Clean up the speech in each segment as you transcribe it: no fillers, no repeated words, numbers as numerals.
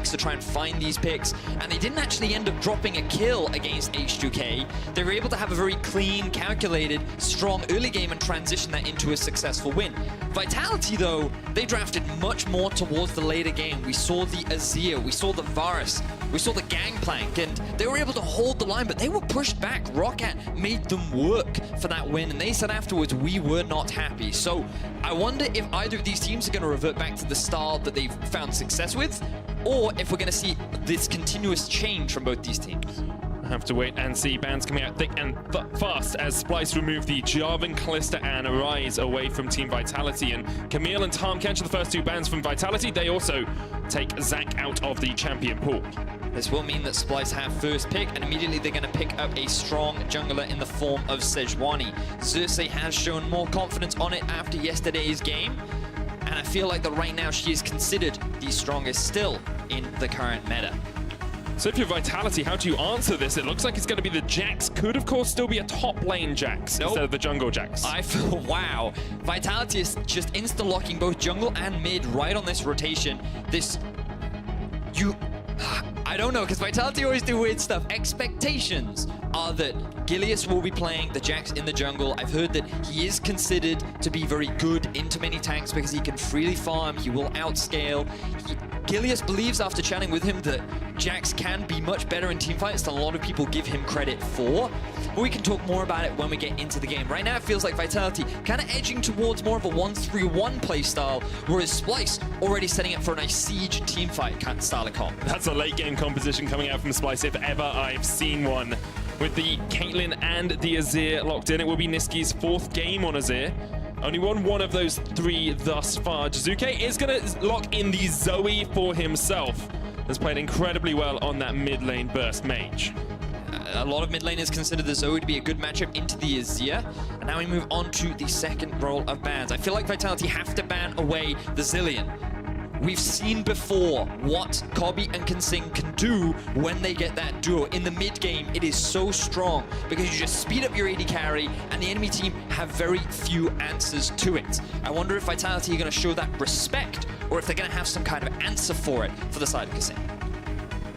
picks to try and find these picks, and they didn't actually end up dropping a kill against H2K. They were able to have a very clean, calculated, strong early game and transition that into a successful win. Vitality, though, they drafted much more towards the later game. We saw the Azir, we saw the Varus, we saw the Gangplank, and they were able to hold the line, but they were pushed back. Roccat made them work for that win, and they said afterwards, we were not happy. So I wonder if either of these teams are going to revert back to the style that they've found success with, or if we're going to see this continuous change from both these teams. Have to wait and see. Bans coming out thick and fast as Splyce remove the Jarvan, Kalista, and Arise away from Team Vitality. And Camille and Tahm Kench are the first two bans from Vitality. They also take Zach out of the champion pool. This will mean that Splyce have first pick, and immediately they're going to pick up a strong jungler in the form of Sejuani. Xerxe has shown more confidence on it after yesterday's game, and I feel like that right now she is considered the strongest still in the current meta. So if you're Vitality, how do you answer this? It looks like it's going to be the Jax. Could, of course, still be a top lane Jax instead of the jungle Jax. I feel, wow. Vitality is just insta-locking both jungle and mid right on this rotation. I don't know, because Vitality always do weird stuff. Expectations are that Gilius will be playing the Jax in the jungle. I've heard that he is considered to be very good into many tanks because he can freely farm, he will outscale. Gilius believes after chatting with him that Jax can be much better in teamfights than a lot of people give him credit for. But we can talk more about it when we get into the game. Right now it feels like Vitality kind of edging towards more of a 1-3-1 playstyle, whereas Splyce already setting up for a nice siege teamfight kind of style of comp. That's a late game composition coming out from Splyce if ever I've seen one. With the Caitlyn and the Azir locked in, it will be Nisqy's fourth game on Azir. Only won one of those three thus far. Jiizuke is going to lock in the Zoe for himself. Has played incredibly well on that mid lane burst mage. A lot of mid laners consider the Zoe to be a good matchup into the Azir. And now we move on to the second roll of bans. I feel like Vitality have to ban away the Zilean. We've seen before what Kobbe and Kasing can do when they get that duo. In the mid game, it is so strong because you just speed up your AD carry and the enemy team have very few answers to it. I wonder if Vitality are going to show that respect or if they're going to have some kind of answer for it for the side of Kasing.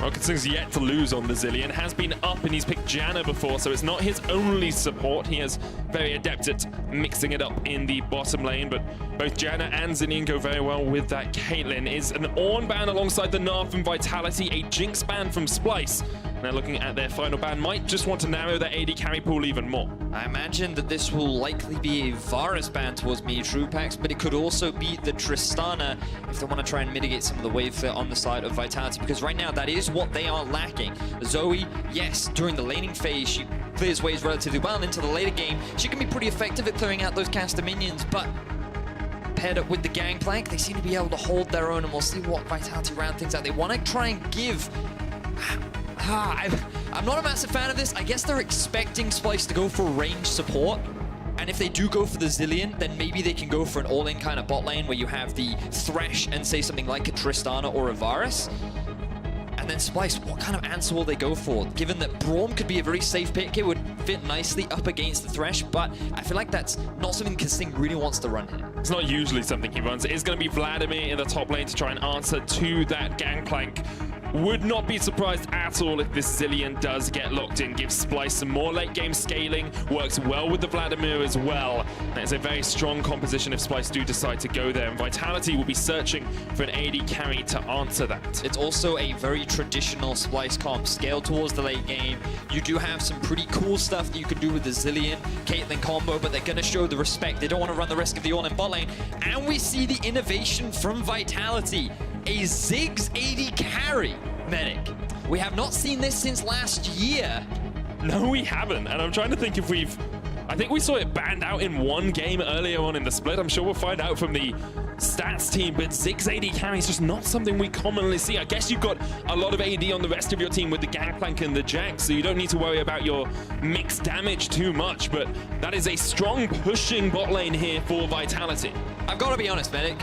Well, Kasing's yet to lose on the Zilean, has been up and he's picked Janna before, so it's not his only support. He is very adept at mixing it up in the bottom lane, but both Janna and Zilean go very well with that. Caitlyn is an Ornn ban alongside the Gnar from Vitality, a Jinx ban from Splyce. Now looking at their final ban, might just want to narrow their AD carry pool even more. I imagine that this will likely be a Varus ban towards Minitroupax, but it could also be the Tristana if they want to try and mitigate some of the wave fit on the side of Vitality, because right now that is what they are lacking. Zoe, yes, during the laning phase, she clears waves relatively well, and into the later game, she can be pretty effective at clearing out those caster minions, but paired up with the Gangplank, they seem to be able to hold their own, and we'll see what Vitality round things out. They want to try and give... I'm not a massive fan of this. I guess they're expecting Splyce to go for range support. And if they do go for the Zilean, then maybe they can go for an all-in kind of bot lane where you have the Thresh and say something like a Tristana or a Varus. And then Splyce, what kind of answer will they go for? Given that Braum could be a very safe pick, it would fit nicely up against the Thresh, but I feel like that's not something Kasing really wants to run here. It's not usually something he runs. It is going to be Vladimir in the top lane to try and answer to that Gangplank. Would not be surprised at all if this Zilean does get locked in, gives Splyce some more late game scaling, works well with the Vladimir as well. That is a very strong composition if Splyce do decide to go there, and Vitality will be searching for an AD carry to answer that. It's also a very traditional Splyce comp, scale towards the late game. You do have some pretty cool stuff that you can do with the Zilean, Caitlyn combo, but they're going to show the respect. They don't want to run the risk of the all-in bot lane, and we see the innovation from Vitality. A Ziggs AD carry medic. We have not seen this since last year. No, we haven't. And I'm trying to think if we've... I think we saw it banned out in one game earlier on in the split. I'm sure we'll find out from the stats team, but Ziggs AD carry is just not something we commonly see. I guess you've got a lot of AD on the rest of your team with the Gangplank and the Jax, so you don't need to worry about your mixed damage too much, but that is a strong pushing bot lane here for Vitality. I've got to be honest, medic.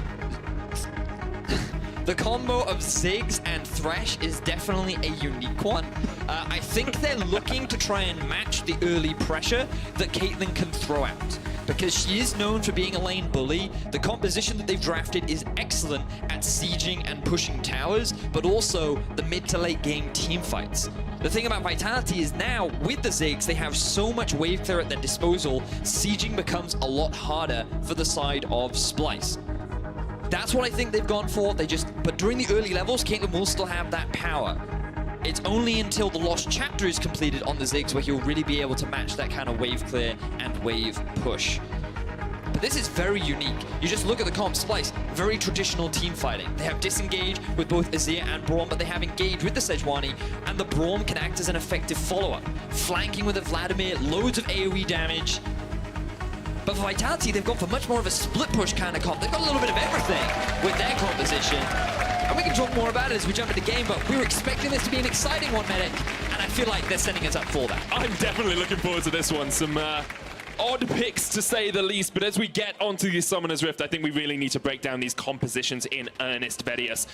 The combo of Ziggs and Thresh is definitely a unique one. I think they're looking to try and match the early pressure that Caitlyn can throw out. because she is known for being a lane bully. The composition that they've drafted is excellent at sieging and pushing towers, but also the mid to late game team fights. The thing about Vitality is now, with the Ziggs, they have so much wave clear at their disposal, sieging becomes a lot harder for the side of Splyce. That's what I think they've gone for. But during the early levels, Caitlyn will still have that power. It's only until the Lost Chapter is completed on the Ziggs where he'll really be able to match that kind of wave clear and wave push. But this is very unique. You just look at the comp, Splyce, very traditional team fighting. They have disengage with both Azir and Braum, but they have engaged with the Sejuani, and the Braum can act as an effective follow-up. Flanking with a Vladimir, loads of AoE damage. But for Vitality, they've gone for much more of a split push kind of comp. They've got a little bit of everything with their composition. And we can talk more about it as we jump into the game, but we were expecting this to be an exciting one, Medic, and I feel like they're setting us up for that. I'm definitely looking forward to this one. Some odd picks, to say the least, but as we get onto the Summoner's Rift, I think we really need to break down these compositions in earnest, Vedius.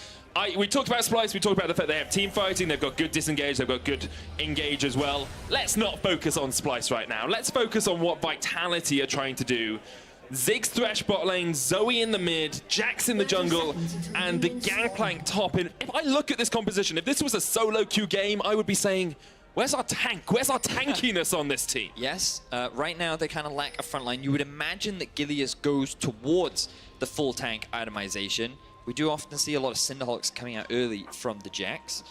We talked about Splyce, we talked about the fact they have team fighting, they've got good disengage, they've got good engage as well. Let's not focus on Splyce right now. Let's focus on what Vitality are trying to do. Ziggs Thresh bot lane, Zoe in the mid, Jax in the jungle, and the Gangplank top. And if I look at this composition, if this was a solo queue game, I would be saying, where's our tank? Where's our tankiness on this team? Yes, right now they kind of lack a front line. You would imagine that Gilius goes towards the full tank itemization. We do often see a lot of Cinderhawks coming out early from the Jax.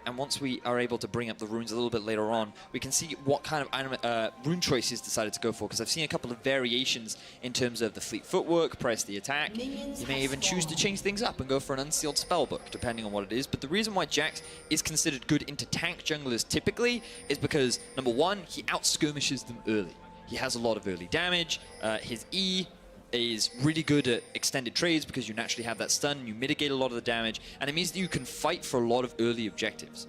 And once we are able to bring up the runes a little bit later on, we can see what kind of item, rune choice he's decided to go for, because I've seen a couple of variations in terms of the fleet footwork, press the attack. You may even choose to change things up and go for an unsealed spellbook, depending on what it is. But the reason why Jax is considered good into tank junglers typically is because, number one, he out-skirmishes them early. He has a lot of early damage. His E is really good at extended trades because you naturally have that stun, you mitigate a lot of the damage, and it means that you can fight for a lot of early objectives.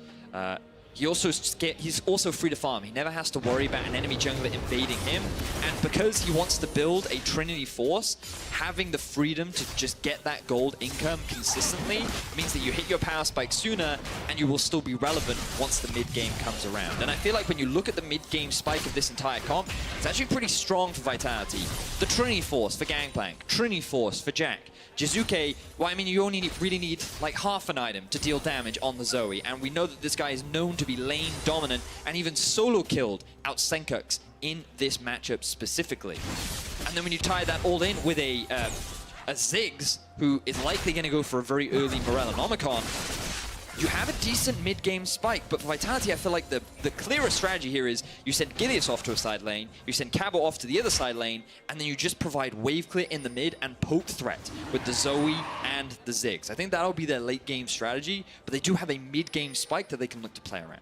He's also free to farm. He never has to worry about an enemy jungler invading him, and because he wants to build a Trinity Force, having the freedom to just get that gold income consistently means that you hit your power spike sooner, and you will still be relevant once the mid-game comes around. And I feel like when you look at the mid-game spike of this entire comp, it's actually pretty strong for Vitality. The Trinity Force for Gangplank, Trinity Force for Jack, Jiizuke, well, I mean, you only really need like half an item to deal damage on the Zoe, and we know that this guy is known to be lane dominant and even solo killed out Xerxe in this matchup specifically. And then when you tie that all in with a Ziggs, who is likely going to go for a very early Morellonomicon, you have a decent mid-game spike, but for Vitality, I feel like the clearer strategy here is you send Gilius off to a side lane, you send Cabo off to the other side lane, and then you just provide wave clear in the mid and poke threat with the Zoe and the Ziggs. I think that'll be their late-game strategy, but they do have a mid-game spike that they can look to play around.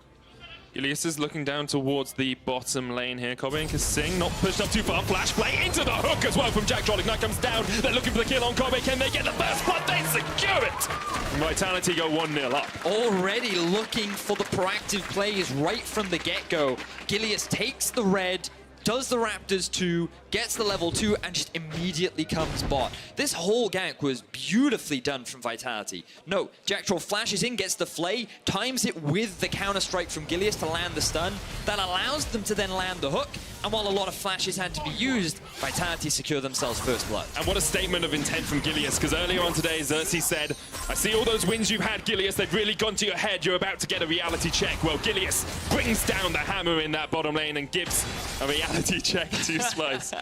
Gilius is looking down towards the bottom lane here. Kobbe and Kasing not pushed up too far. Flash play into the hook as well from Jacktroll. Ignite comes down. They're looking for the kill on Kobbe. Can they get the first blood? They secure it. And Vitality go 1-0 up. Already looking for the proactive plays right from the get-go. Gilius takes the red, does the Raptors 2, gets the level 2, and just immediately comes bot. This whole gank was beautifully done from Vitality. No, Jacktroll flashes in, gets the flay, times it with the counter-strike from Gilius to land the stun. That allows them to then land the hook, and while a lot of flashes had to be used, Vitality secure themselves first blood. And what a statement of intent from Gilius, because earlier on today, Xerxe said, I see all those wins you've had, Gilius, they've really gone to your head. You're about to get a reality check. Well, Gilius brings down the hammer in that bottom lane and gives a reality check to Splyce.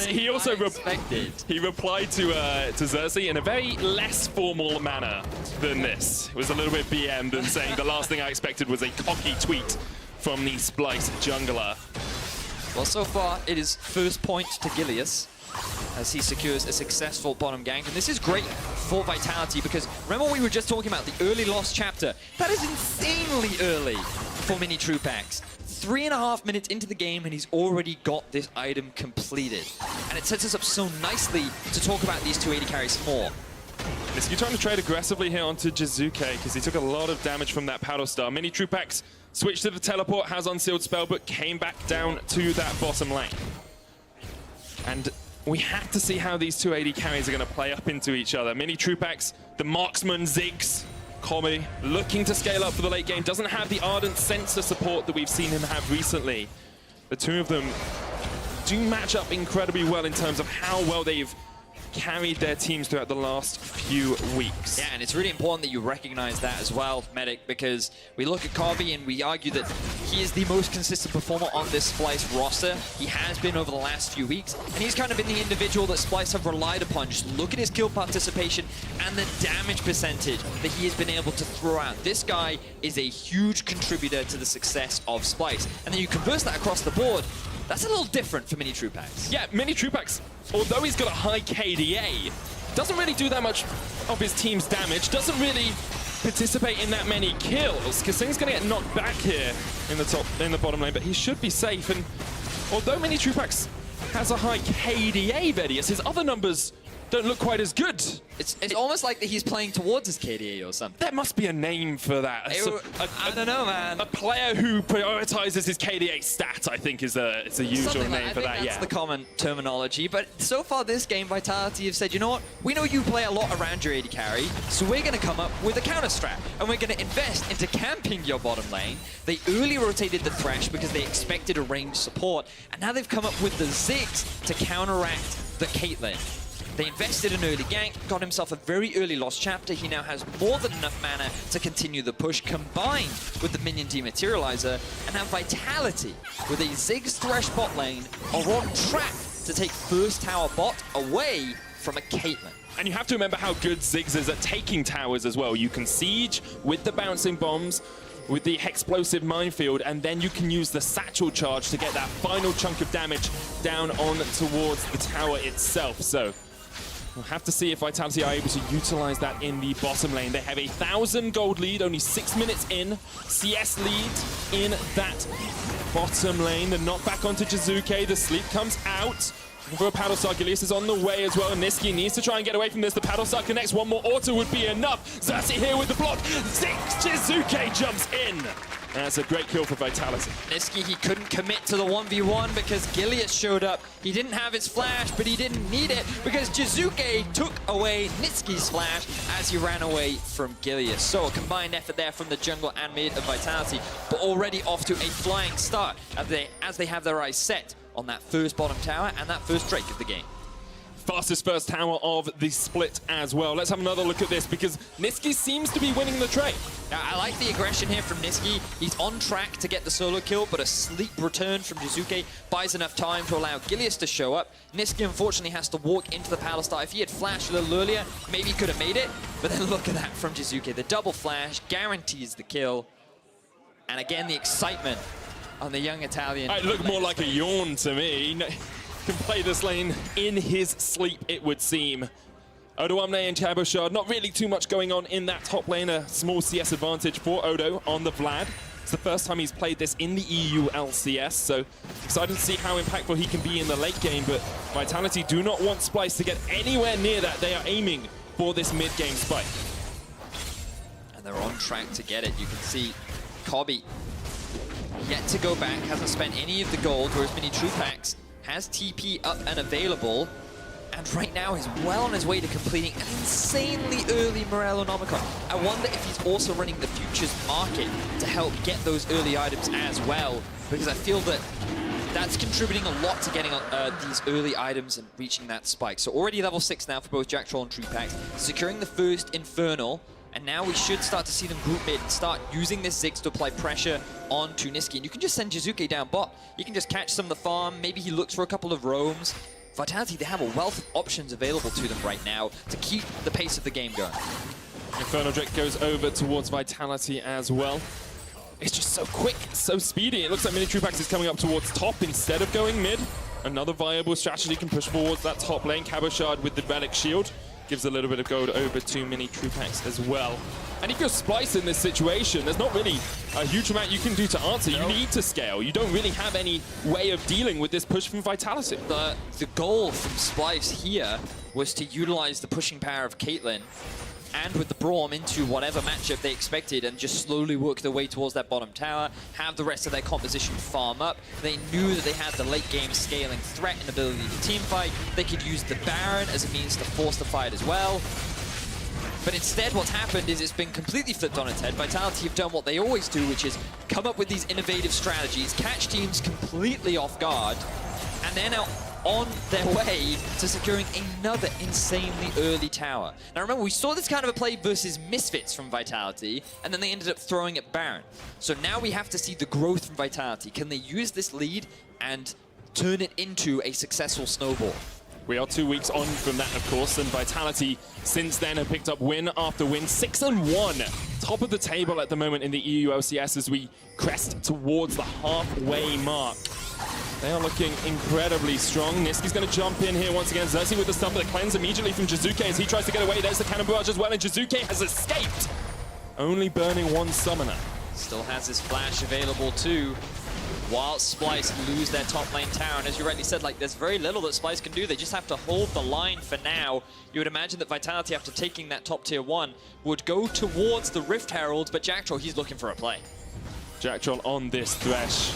He also he replied to Xerxe in a very less formal manner than this. It was a little bit BM than saying the last thing I expected was a cocky tweet from the Splyce jungler. Well, so far it is first point to Gilius as he secures a successful bottom gank. And this is great for Vitality because remember we were just talking about the early Lost Chapter. That is insanely early for Minitroupax. 3.5 minutes into the game and he's already got this item completed. And it sets us up so nicely to talk about these 280 carries more. Nisqy trying to trade aggressively here onto Jiizuke because he took a lot of damage from that Paddle Star. Minitroupax switched to the teleport, has unsealed spell, but came back down to that bottom lane. And we have to see how these 280 carries are going to play up into each other. Minitroupax, the marksman, Ziggs, Kobbe, looking to scale up for the late game. Doesn't have the ardent sensor support that we've seen him have recently. The two of them do match up incredibly well in terms of how well they've carried their teams throughout the last few weeks. Yeah, and it's really important that you recognize that as well, Medic, because we look at Kobbe and we argue that he is the most consistent performer on this Splyce roster. He has been over the last few weeks, and he's kind of been the individual that Splyce have relied upon. Just look at his kill participation and the damage percentage that he has been able to throw out. This guy is a huge contributor to the success of Splyce. And then you converse that across the board. That's a little different for Minitroupax. Yeah, Minitroupax, although he's got a high KDA, doesn't really do that much of his team's damage, doesn't really participate in that many kills. Kasing's gonna get knocked back here in the bottom lane, but he should be safe. And although Minitroupax has a high KDA, Vedius, his other numbers don't look quite as good. It's almost like that he's playing towards his KDA or something. There must be a name for that. I don't know, man. A player who prioritizes his KDA stat, I think, is a usual name for that. That's the common terminology. But so far this game, Vitality have said, you know what? We know you play a lot around your AD carry, so we're going to come up with a counter strat, and we're going to invest into camping your bottom lane. They early rotated the Thresh because they expected a ranged support, and now they've come up with the Ziggs to counteract the Caitlyn. They invested in early gank, got himself a very early lost chapter. He now has more than enough mana to continue the push, combined with the minion dematerializer. And now Vitality, with a Ziggs Thresh bot lane, are on track to take first tower bot away from a Caitlyn. And you have to remember how good Ziggs is at taking towers as well. You can siege with the bouncing bombs, with the explosive minefield, and then you can use the satchel charge to get that final chunk of damage down on towards the tower itself. So we'll have to see if Vitality are able to utilize that in the bottom lane. They have a 1,000 gold lead, only 6 minutes in. CS lead in that bottom lane. The knockback onto Jiizuke, the sleep comes out. For a paddle star, Gilius is on the way as well. Nisqy needs to try and get away from this. The paddle star connects. One more auto would be enough. Xerxe here with the block. Jiizuke jumps in. That's a great kill for Vitality. Nisqy, he couldn't commit to the 1v1 because Gilius showed up. He didn't have his flash, but he didn't need it because Jiizuke took away Nisqy's flash as he ran away from Gilius. So a combined effort there from the jungle and mid of Vitality, but already off to a flying start as they have their eyes set on that first bottom tower and that first Drake of the game. Fastest first tower of the split as well. Let's have another look at this because Nisqy seems to be winning the trade. I like the aggression here from Nisqy. He's on track to get the solo kill, but a sleep return from Jiizuke buys enough time to allow Gilius to show up. Nisqy unfortunately has to walk into the paddle star. If he had flashed a little earlier, maybe he could have made it. But then look at that from Jiizuke. The double flash guarantees the kill. And again, the excitement on the young Italian. It looked more like a yawn to me. Can play this lane in his sleep, it would seem. Odoamne and Cabochard, not really too much going on in that top lane. A small CS advantage for Odo on the Vlad. It's the first time he's played this in the EU LCS, so excited to see how impactful he can be in the late game, but Vitality do not want Splyce to get anywhere near that. They are aiming for this mid-game spike. And they're on track to get it. You can see Kobbe yet to go back, hasn't spent any of the gold, whereas Minitroupax has TP up and available, and right now is well on his way to completing an insanely early Morellonomicon. I wonder if he's also running the futures market to help get those early items as well, because I feel that that's contributing a lot to getting these early items and reaching that spike. So already level 6 now for both Jacktroll and Troupax, securing the first Infernal. And now we should start to see them group mid and start using this Ziggs to apply pressure onto Nisqy. And you can just send Jiizuke down bot. You can just catch some of the farm. Maybe he looks for a couple of roams. Vitality, they have a wealth of options available to them right now to keep the pace of the game going. Infernal Drake goes over towards Vitality as well. It's just so quick, so speedy. It looks like Minitroupax is coming up towards top instead of going mid. Another viable strategy can push forwards that top lane. Cabochard with the Relic Shield gives a little bit of gold over to Minitroupax as well. And if you're Splyce in this situation, there's not really a huge amount you can do to answer. You need to scale. You don't really have any way of dealing with this push from Vitality. The goal from Splyce here was to utilize the pushing power of Caitlyn and with the Braum into whatever matchup they expected and just slowly work their way towards that bottom tower, have the rest of their composition farm up. They knew that they had the late game scaling threat and ability to team fight. They could use the Baron as a means to force the fight as well. But instead what's happened is it's been completely flipped on its head. Vitality have done what they always do, which is come up with these innovative strategies, catch teams completely off guard, And they're now on their way to securing another insanely early tower. Now remember, we saw this kind of a play versus Misfits from Vitality, and then they ended up throwing it Baron. So now we have to see the growth from Vitality. Can they use this lead and turn it into a successful snowball? We are 2 weeks on from that, of course, and Vitality since then have picked up win after win, 6-1. Top of the table at the moment in the EU LCS as we crest towards the halfway mark. They are looking incredibly strong. Nisqy's going to jump in here once again. Xerxe with the stun, but the cleanse immediately from Jiizuke as he tries to get away. There's the cannon barrage as well, and Jiizuke has escaped. Only burning one summoner. Still has his flash available too, while Splyce lose their top lane tower. And as you rightly said, like, there's very little that Splyce can do. They just have to hold the line for now. You would imagine that Vitality, after taking that top tier 1, would go towards the Rift Herald, but Jacktroll, he's looking for a play. Jacktroll on this Thresh.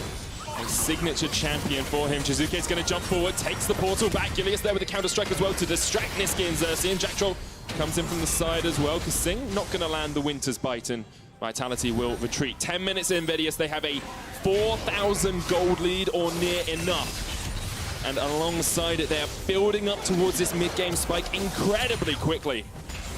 A signature champion for him. Jiizuke's going to jump forward, takes the portal back. Gilius there with the counter-strike as well to distract Nisqy and Xerxe. And Jacktroll comes in from the side as well. Kasing not going to land the Winter's Bite, and Vitality will retreat. 10 minutes in, Vedius, they have a 4,000 gold lead or near enough. And alongside it, they are building up towards this mid-game spike incredibly quickly.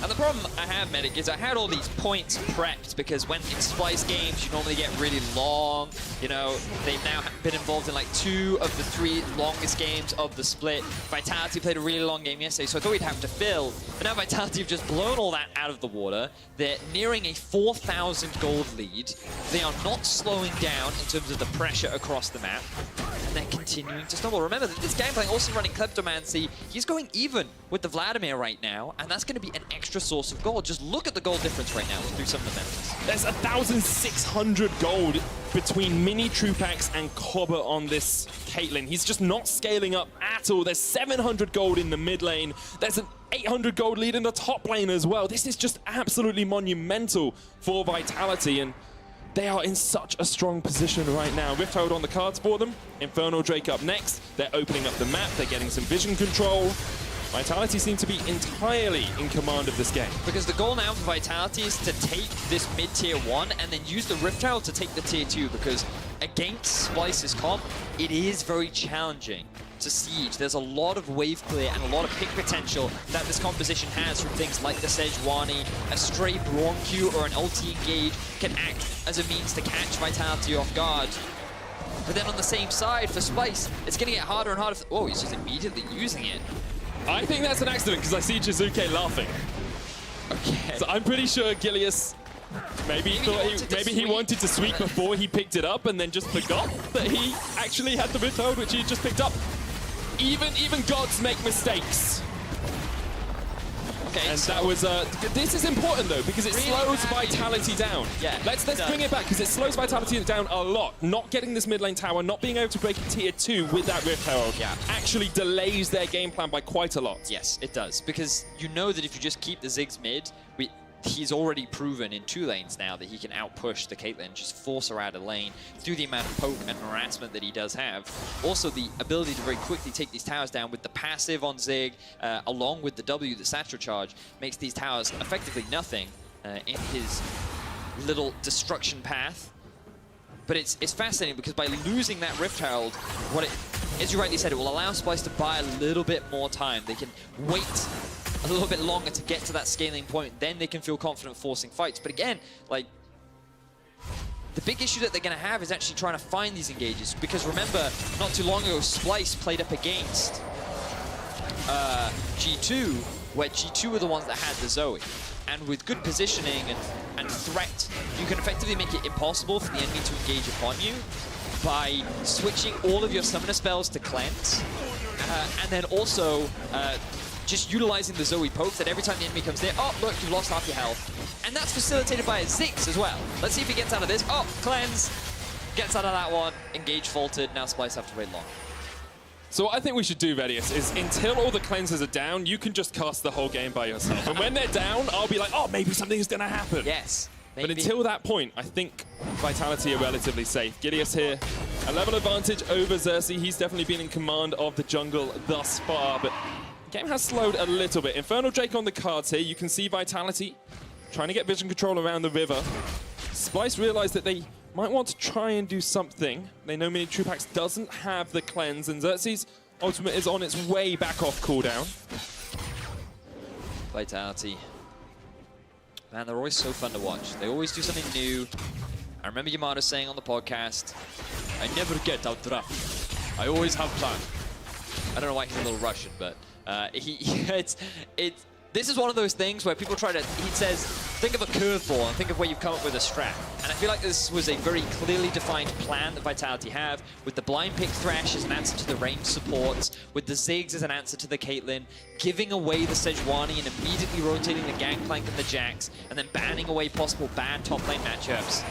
And the problem I have, Medic, is I had all these points prepped because when in Splyce games, you normally get really long. You know, they've now been involved in like 2 of the 3 longest games of the split. Vitality played a really long game yesterday, so I thought we'd have to fill. But now Vitality have just blown all that out of the water. They're nearing a 4,000 gold lead. They are not slowing down in terms of the pressure across the map. And they're continuing to stumble. Remember that this gameplay also running Kleptomancy. He's going even with the Vladimir right now, and that's going to be an extra source of gold. Just look at the gold difference right now through some of the metrics. There's 1,600 gold between Minitroupax and Kobbe on this Caitlyn. He's just not scaling up at all. There's 700 gold in the mid lane. There's an 800 gold lead in the top lane as well. This is just absolutely monumental for Vitality, and they are in such a strong position right now. Rift Herald on the cards for them. Infernal Drake up next. They're opening up the map. They're getting some vision control. Vitality seem to be entirely in command of this game. Because the goal now for Vitality is to take this mid-tier 1 and then use the Rift Herald to take the tier 2, because against Splyce's comp, it is very challenging to siege. There's a lot of wave clear and a lot of pick potential that this composition has from things like the Sejuani, a stray Brawn Q or an ulti engage can act as a means to catch Vitality off guard. But then on the same side for Splyce, it's going to get harder and harder. Oh, he's just immediately using it. I think that's an accident because I see Jiizuke laughing. Okay. So I'm pretty sure Gilius maybe he wanted to sweep before he picked it up and then just forgot that he actually had the Rift Herald, which he had just picked up. Even gods make mistakes. Okay, and so that was this is important though, because it really slows Vitality down. Yeah, let's bring it back, because it slows Vitality down a lot. Not getting this mid lane tower, not being able to break a tier 2 with that Rift Herald, actually delays their game plan by quite a lot. Yes, it does, because you know that if you just keep the Ziggs mid, he's already proven in 2 lanes now that he can outpush the Caitlyn, just force her out of lane through the amount of poke and harassment that he does have. Also, the ability to very quickly take these towers down with the passive on Zig, along with the W, the Satchel Charge, makes these towers effectively nothing in his little destruction path. But it's fascinating because by losing that Rift Herald, as you rightly said, it will allow Splyce to buy a little bit more time. They can wait a little bit longer to get to that scaling point, then they can feel confident forcing fights. But again, like, the big issue that they're going to have is actually trying to find these engages, because remember, not too long ago, Splyce played up against G2, where G2 were the ones that had the Zoe. And with good positioning and threat, you can effectively make it impossible for the enemy to engage upon you by switching all of your summoner spells to cleanse, and then also just utilizing the Zoe poke, that every time the enemy comes there, oh, look, you've lost half your health. And that's facilitated by a Xerxe as well. Let's see if he gets out of this. Oh, cleanse. Gets out of that one. Engage faulted. Now Splyce have to wait long. So what I think we should do, Vedius, is until all the cleansers are down, you can just cast the whole game by yourself. And when they're down, I'll be like, oh, maybe something's going to happen. Yes. Maybe. But until that point, I think Vitality are relatively safe. Gilius here, a level advantage over Xerxe. He's definitely been in command of the jungle thus far, but the game has slowed a little bit. Infernal Drake on the cards here. You can see Vitality trying to get vision control around the river. Splyce realized that they might want to try and do something. They know Minitroupax doesn't have the cleanse, and Xerxe's Ultimate is on its way back off cooldown. Vitality. Man, they're always so fun to watch. They always do something new. I remember Yamato saying on the podcast, I never get outdrafted. I always have plan. I don't know why he's a little Russian, but this is one of those things where people try to, he says, think of a curveball and think of where you've come up with a strat. And I feel like this was a very clearly defined plan that Vitality have, with the blind pick Thresh as an answer to the range supports, with the Ziggs as an answer to the Caitlyn, giving away the Sejuani and immediately rotating the Gangplank and the Jax, and then banning away possible bad top lane matchups.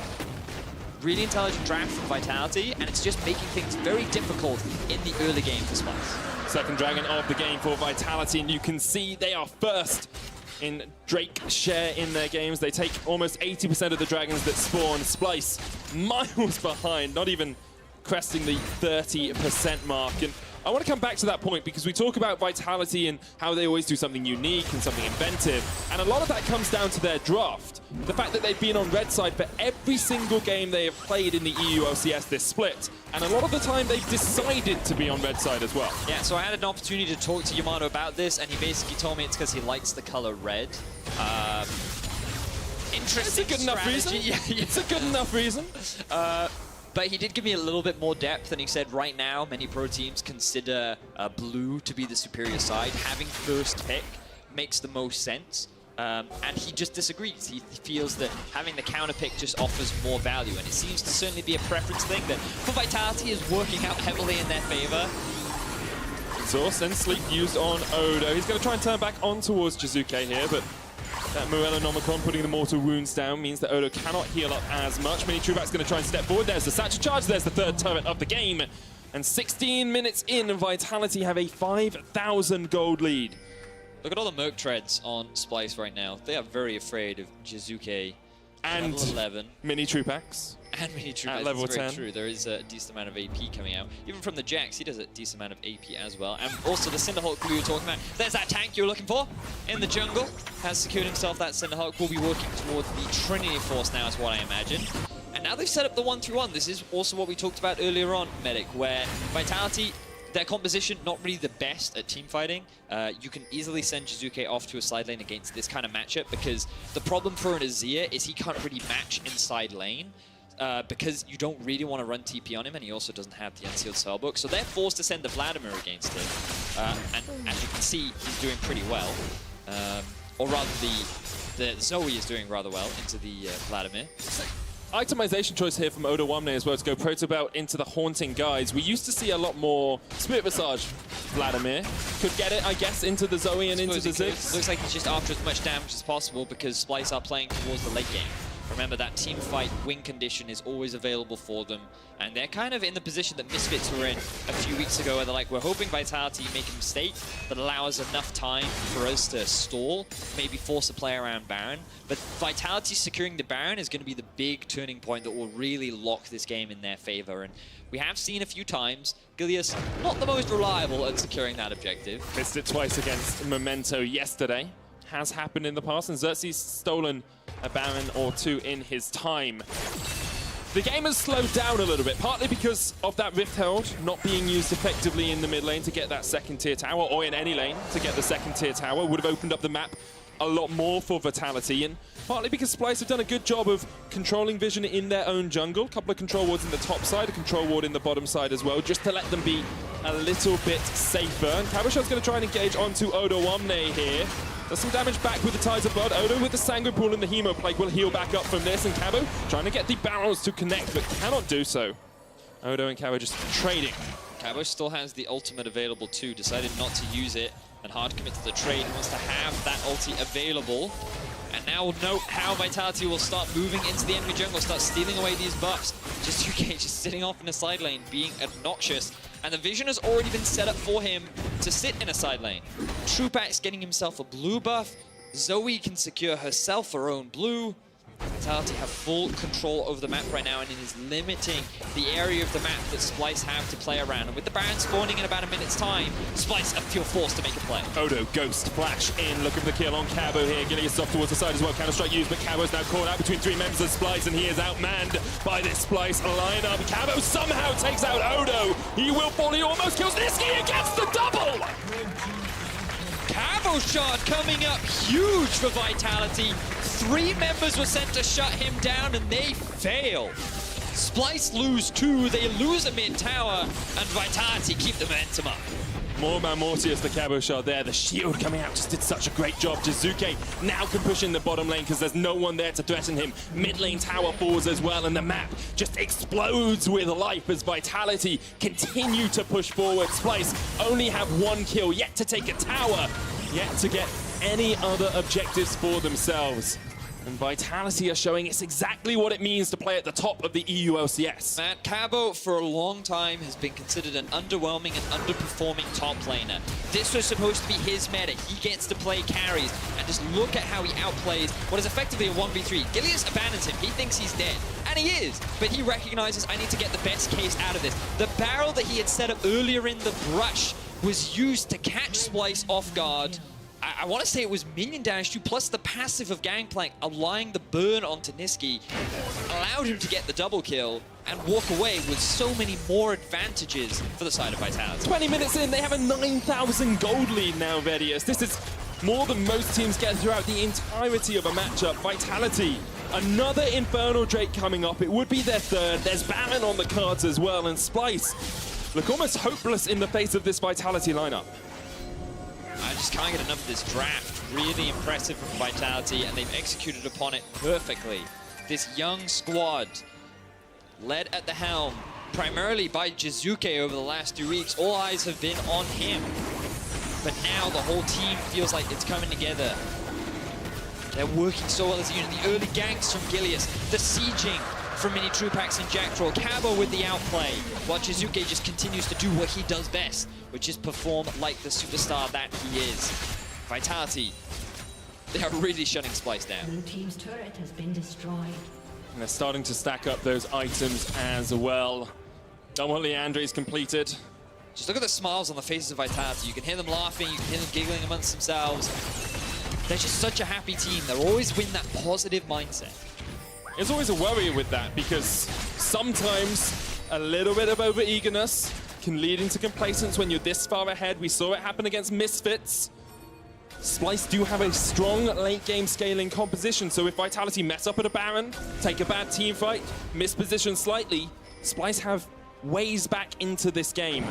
Really intelligent draft from Vitality, and it's just making things very difficult in the early game for Splyce. Second dragon of the game for Vitality, and you can see they are first in Drake share in their games. They take almost 80% of the dragons that spawn. Splyce miles behind, not even cresting the 30% mark. And I want to come back to that point because we talk about Vitality and how they always do something unique and something inventive. And a lot of that comes down to their draft. The fact that they've been on red side for every single game they have played in the EU LCS this split. And a lot of the time they've decided to be on red side as well. Yeah, so I had an opportunity to talk to Yamato about this, and he basically told me it's because he likes the color red. Interesting. It's a good enough reason. Yeah, it's a good enough reason. But he did give me a little bit more depth, and he said right now many pro teams consider blue to be the superior side. Having first pick makes the most sense. And he just disagrees. He feels that having the counter pick just offers more value, and it seems to certainly be a preference thing that for Vitality is working out heavily in their favor. Exhaust and Sleep used on Odo. He's going to try and turn back on towards Jiizuke here, but that Morellonomicon putting the mortal wounds down means that Odo cannot heal up as much. Minitroupax going to try and step forward. There's the satchel charge. There's the third turret of the game. And 16 minutes in, Vitality have a 5,000 gold lead. Look at all the Merc treads on Splyce right now. They are very afraid of Jiizuke and level 11. Minitroupax. And Minitroupax, at level that's very 10. true. There is a decent amount of AP coming out. Even from the Jax, he does a decent amount of AP as well. And also the Cinderhulk blue you're talking about. There's that tank you were looking for in the jungle. Has secured himself that Cinderhulk. Will be working towards the Trinity Force now is what I imagine. And now they've set up the 1-3-1. This is also what we talked about earlier on, Medic, where Vitality, their composition, not really the best at team fighting. You can easily send Jiizuke off to a side lane against this kind of matchup because the problem for an Azir is he can't really match inside lane because you don't really want to run TP on him, and he also doesn't have the unsealed spellbook. So they're forced to send the Vladimir against him. And as you can see, he's doing pretty well. Or rather, the Zoe is doing rather well into the Vladimir. Itemization choice here from Odoamne as well to go Proto Belt into the Haunting Guides. We used to see a lot more Spirit Visage. Vladimir could get it, I guess, into the Zoe and into the Ziggs. Looks like he's just after as much damage as possible because Splyce are playing towards the late game. Remember, that team fight win condition is always available for them, and they're kind of in the position that Misfits were in a few weeks ago, where they're like, we're hoping Vitality make a mistake that allows enough time for us to stall, maybe force a play around Baron. But Vitality securing the Baron is going to be the big turning point that will really lock this game in their favor. And we have seen a few times, Gilius not the most reliable at securing that objective. Missed it twice against Memento yesterday. Has happened in the past, and Xerxe's stolen a Baron or two in his time. The game has slowed down a little bit, partly because of that Rift Herald not being used effectively in the mid lane to get that second tier tower, or in any lane to get the second tier tower. Would have opened up the map a lot more for Vitality, and partly because Splyce have done a good job of controlling vision in their own jungle. A couple of control wards in the top side, a control ward in the bottom side as well, just to let them be a little bit safer. And Cabochard's going to try and engage onto Odoamne here. Does some damage back with the Tides of Blood. Odo with the Sanguine Pool and the Hemo Plague will heal back up from this, and Cabo trying to get the barrels to connect, but cannot do so. Odo and Cabo just trading. Cabo still has the ultimate available too, decided not to use it, and hard commit to the trade. He wants to have that ulti available. And now we'll note how Vitality will start moving into the enemy jungle, start stealing away these buffs. Jiizuke just sitting off in a side lane, being obnoxious. And the vision has already been set up for him to sit in a side lane. Troupax getting himself a blue buff. Zoe can secure herself her own blue. Vitality have full control over the map right now, and it is limiting the area of the map that Splyce have to play around. And with the Baron spawning in about a minute's time, Splyce feel forced to make a play. Odo, Ghost, flash in, looking for the kill on Cabo here. Gilius off towards the side as well. Counter-strike used, but Cabo's now caught out between three members of Splyce, and he is outmanned by this Splyce lineup. Cabo somehow takes out Odo. He will fall, he almost kills Nisqy, he gets the double! Cabochard coming up huge for Vitality. 3 members were sent to shut him down, and they fail. Splyce lose 2, they lose a mid-tower, and Vitality keep the momentum up. More Mortius for Cabochard there. The shield coming out just did such a great job. Jiizuke now can push in the bottom lane because there's no one there to threaten him. Mid lane tower falls as well, and the map just explodes with life as Vitality continue to push forward. Splyce only have 1 kill, yet to take a tower, yet to get any other objectives for themselves. And Vitality are showing us exactly what it means to play at the top of the EU LCS. Matt, Cabo for a long time has been considered an underwhelming and underperforming top laner. This was supposed to be his meta. He gets to play carries, and just look at how he outplays what is effectively a 1v3. Gilius abandons him. He thinks he's dead, and he is, but he recognizes, I need to get the best case out of this. The barrel that he had set up earlier in the brush was used to catch Splyce off guard. I want to say it was minion damage too, plus the passive of Gangplank allowing the burn onto Nisqy allowed him to get the double kill and walk away with so many more advantages for the side of Vitality. 20 minutes in, they have a 9,000 gold lead now, Vedius. This is more than most teams get throughout the entirety of a matchup. Vitality, another Infernal Drake coming up. It would be their 3rd. There's Baron on the cards as well, and Splyce look almost hopeless in the face of this Vitality lineup. I just can't get enough of this draft. Really impressive from Vitality, and they've executed upon it perfectly. This young squad, led at the helm, primarily by Jiizuke over the last 2 weeks. All eyes have been on him. But now the whole team feels like it's coming together. They're working so well as a unit. The early ganks from Gilius, the sieging from Minitroupax and Jacktroll, Cabo with the outplay, while Jiizuke just continues to do what he does best, which is perform like the superstar that he is. Vitality, they are really shutting Splyce down. Blue team's turret has been destroyed. And they're starting to stack up those items as well. Don't want Leandre's completed. Just look at the smiles on the faces of Vitality. You can hear them laughing, you can hear them giggling amongst themselves. They're just such a happy team. They're always in that positive mindset. There's always a worry with that because sometimes a little bit of over-eagerness can lead into complacence when you're this far ahead. We saw it happen against Misfits. Splyce do have a strong late-game scaling composition, so if Vitality mess up at a Baron, take a bad team fight, miss position slightly, Splyce have ways back into this game.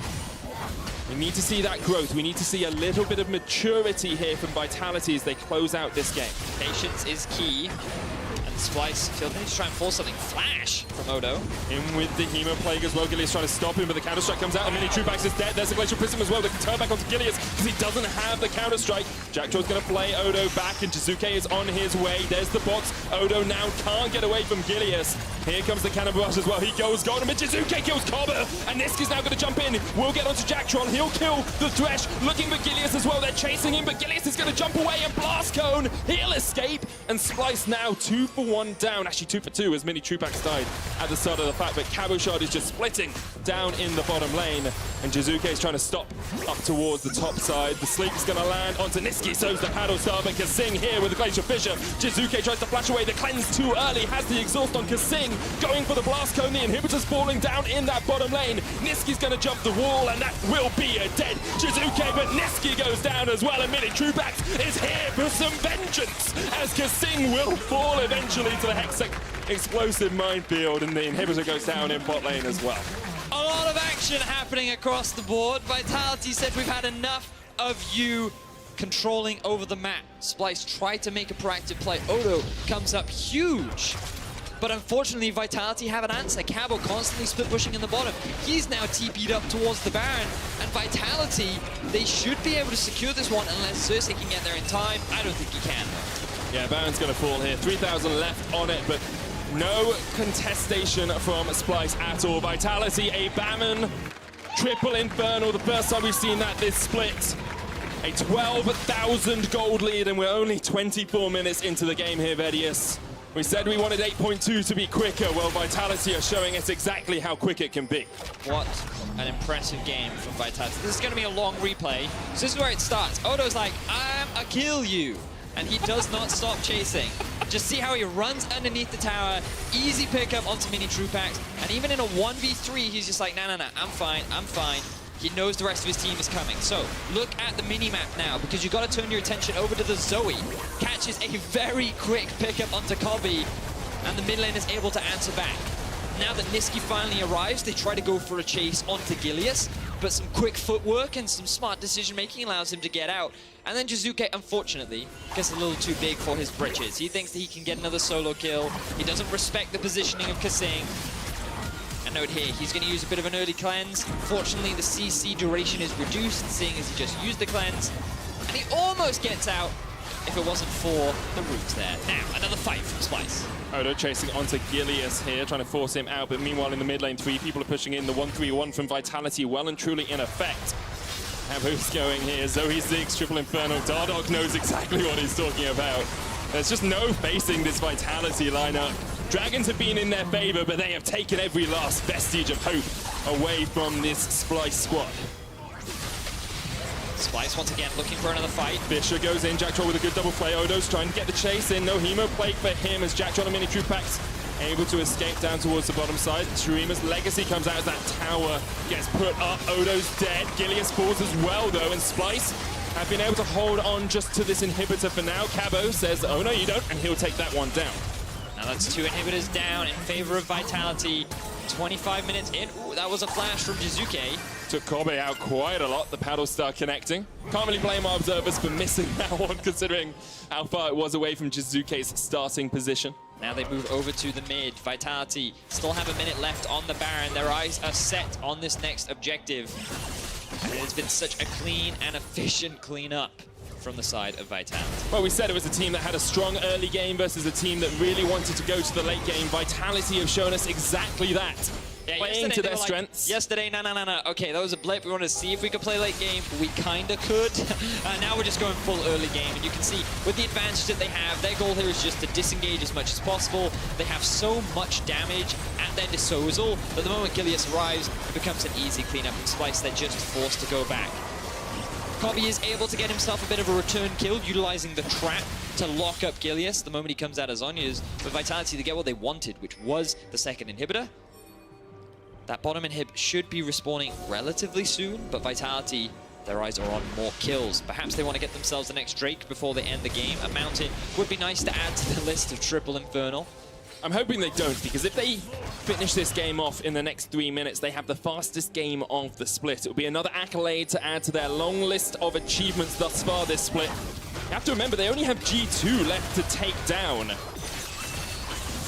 We need to see that growth. We need to see a little bit of maturity here from Vitality as they close out this game. Patience is key. Splyce feel they need to try and force something. Flash from Odo. In with the Hemo Plague as well. Gilius trying to stop him, but the counter-strike comes out, and Minitroupax is dead. There's a Glacial Prism as well. They can turn back onto Gilius because he doesn't have the counter-strike. Jacktroll's going to play Odo back, and Jiizuke is on his way. There's the box. Odo now can't get away from Gilius. Here comes the Cannon Barrage as well. He goes golden, but Jiizuke kills Kobbe, and Nisqy's now going to jump in. We'll get onto Jacktroll. He'll kill the Thresh. Looking for Gilius as well. They're chasing him, but Gilius is going to jump away and Blast Cone. He'll escape, and Splyce now 2 for 1 down. Actually 2 for 2 as Minitroupax died at the start of the fight, but Cabochard is just splitting down in the bottom lane, and Jiizuke is trying to stop up towards the top side. The sleep is going to land onto Nisqy, so's the Paddle Star, but Kasing here with the Glacial Fissure. Jiizuke tries to flash away, the cleanse too early, has the exhaust on Kasing, going for the Blast Cone, the inhibitor's falling down in that bottom lane. Nisqy's going to jump the wall, and that will be a dead Jiizuke, but Nisqy goes down as well, and Minitroupax is here for some vengeance, as Kasing will fall eventually to the Xerxe explosive minefield, and the inhibitor goes down in bot lane as well. A lot of action happening across the board. Vitality said we've had enough of you controlling over the map. Splyce tried to make a proactive play. Odo comes up huge. But unfortunately, Vitality have an answer. Cabo constantly split pushing in the bottom. He's now TP'd up towards the Baron. And Vitality, they should be able to secure this one unless Xerxe can get there in time. I don't think he can, though. Yeah, Baron's going to fall here. 3,000 left on it, but no contestation from Splyce at all. Vitality, a Baron, triple Infernal. The first time we've seen that this split. A 12,000 gold lead, and we're only 24 minutes into the game here, Vedius. We said we wanted 8.2 to be quicker. Well, Vitality are showing us exactly how quick it can be. What an impressive game from Vitality. This is going to be a long replay. So this is where it starts. Odo's like, I'll kill you. And he does not stop chasing. Just see how he runs underneath the tower. Easy pickup onto Minitroupax. And even in a 1v3, he's just like, no, I'm fine, I'm fine. He knows the rest of his team is coming. So look at the mini-map now, because you've got to turn your attention over to the Zoe. Catches a very quick pickup onto Kobbe, and the mid lane is able to answer back. Now that Nisqy finally arrives, they try to go for a chase onto Gilius, but some quick footwork and some smart decision-making allows him to get out. And then Jiizuke, unfortunately, gets a little too big for his britches. He thinks that he can get another solo kill. He doesn't respect the positioning of Kasing. And note here, he's going to use a bit of an early cleanse. Fortunately, the CC duration is reduced, seeing as he just used the cleanse. And he almost gets out if it wasn't for the roots there. Now, another fight from Splyce. Odo chasing onto Gilius here, trying to force him out, but meanwhile in the mid lane, 3 people are pushing in. The 1-3-1 from Vitality well and truly in effect. Cabo's going here, Zoe 6, Triple Inferno. Dardoch knows exactly what he's talking about. There's just no facing this Vitality lineup. Dragons have been in their favor, but they have taken every last vestige of hope away from this Splyce squad. Splyce once again looking for another fight. Fisher goes in, Jacktroll with a good double play. Odo's trying to get the chase in. No Hemo Plague for him as Jacktroll and Minitroupax able to escape down towards the bottom side. Shurima's legacy comes out as that tower gets put up. Odo's dead. Gilius falls as well though, and Splyce have been able to hold on just to this inhibitor for now. Cabo says, oh no you don't, and he'll take that one down. Now that's 2 inhibitors down in favor of Vitality. 25 minutes in. Ooh, that was a flash from Jiizuke. Took Kobbe out quite a lot. The paddles start connecting. Can't really blame our observers for missing that one, considering how far it was away from Jiizuke's starting position. Now they move over to the mid. Vitality still have a minute left on the Baron. Their eyes are set on this next objective. And it has been such a clean and efficient cleanup from the side of Vitality. Well, we said it was a team that had a strong early game versus a team that really wanted to go to the late game. Vitality have shown us exactly that. Yeah, playing to their strengths. Yesterday, no. Okay, that was a blip. We wanted to see if we could play late game. We kind of could. Now we're just going full early game. And you can see, with the advantage that they have, their goal here is just to disengage as much as possible. They have so much damage at their disposal that the moment Gilius arrives, it becomes an easy cleanup. And Splyce, they're just forced to go back. Kobbe is able to get himself a bit of a return kill, utilizing the trap to lock up Gilius the moment he comes out of Zhonya's. But Vitality to get what they wanted, which was the second inhibitor. That bottom inhib should be respawning relatively soon, but Vitality, their eyes are on more kills. Perhaps they want to get themselves the next Drake before they end the game. A Mountain would be nice to add to the list of Triple Infernal. I'm hoping they don't, because if they finish this game off in the next 3 minutes, they have the fastest game of the split. It will be another accolade to add to their long list of achievements thus far this split. You have to remember, they only have G2 left to take down